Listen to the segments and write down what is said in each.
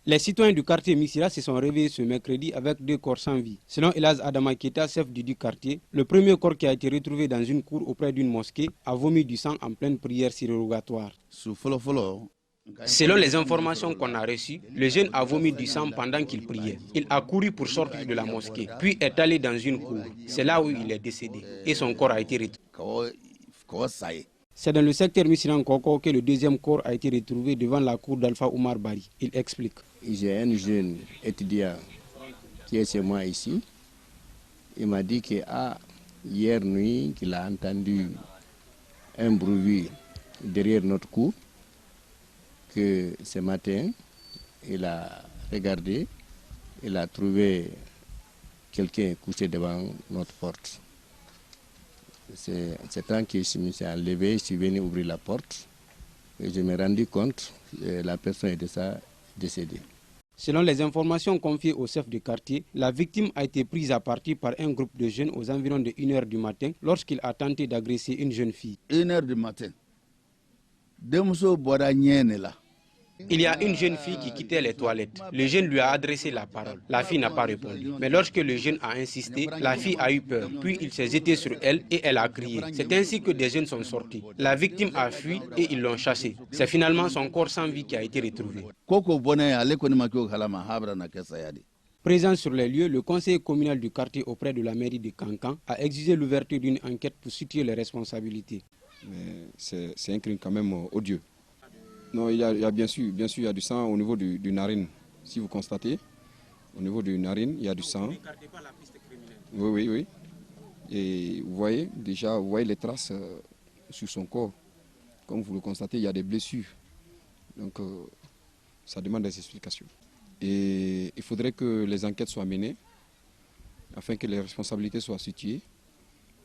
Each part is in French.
Les citoyens du quartier Missira se sont réveillés ce mercredi avec 2 corps sans vie. Selon Elaz Adama Keita, chef du quartier, le premier corps qui a été retrouvé dans une cour auprès d'une mosquée a vomi du sang en pleine prière surrogatoire. Selon les informations qu'on a reçues, le jeune a vomi du sang pendant qu'il priait. Il a couru pour sortir de la mosquée, puis est allé dans une cour. C'est là où il est décédé et son corps a été retrouvé. C'est dans le secteur Missiran Koko que le deuxième corps a été retrouvé devant la cour d'Alpha Oumar Bari. Il explique. J'ai un jeune étudiant qui est chez moi ici. Il m'a dit que hier nuit, qu'il a entendu un bruit derrière notre cour, que ce matin, il a regardé, il a trouvé quelqu'un couché devant notre porte. C'est tant que je me suis enlevé, je suis venu ouvrir la porte et je me suis rendu compte que la personne était décédée. Selon les informations confiées au chef de quartier, la victime a été prise à partie par un groupe de jeunes aux environs de 1 h du matin lorsqu'il a tenté d'agresser une jeune fille. 1 h du matin. Il y a une jeune fille qui quittait les toilettes. Le jeune lui a adressé la parole. La fille n'a pas répondu. Mais lorsque le jeune a insisté, la fille a eu peur. Puis il s'est jeté sur elle et elle a crié. C'est ainsi que des jeunes sont sortis. La victime a fui et ils l'ont chassée. C'est finalement son corps sans vie qui a été retrouvé. Présent sur les lieux, le conseiller communal du quartier auprès de la mairie de Kankan a exigé l'ouverture d'une enquête pour situer les responsabilités. Mais c'est un crime quand même odieux. Non, il y a bien sûr, il y a du sang au niveau du narine. Si vous constatez, au niveau du narine, il y a du sang. Oui. Et vous voyez les traces sur son corps. Comme vous le constatez, il y a des blessures. Donc, ça demande des explications. Et il faudrait que les enquêtes soient menées afin que les responsabilités soient situées,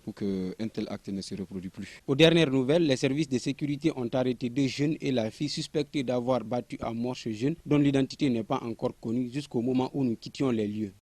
pour qu'un tel acte ne se reproduise plus. Aux dernières nouvelles, les services de sécurité ont arrêté 2 jeunes et la fille suspectée d'avoir battu à mort ce jeune dont l'identité n'est pas encore connue jusqu'au moment où nous quittions les lieux.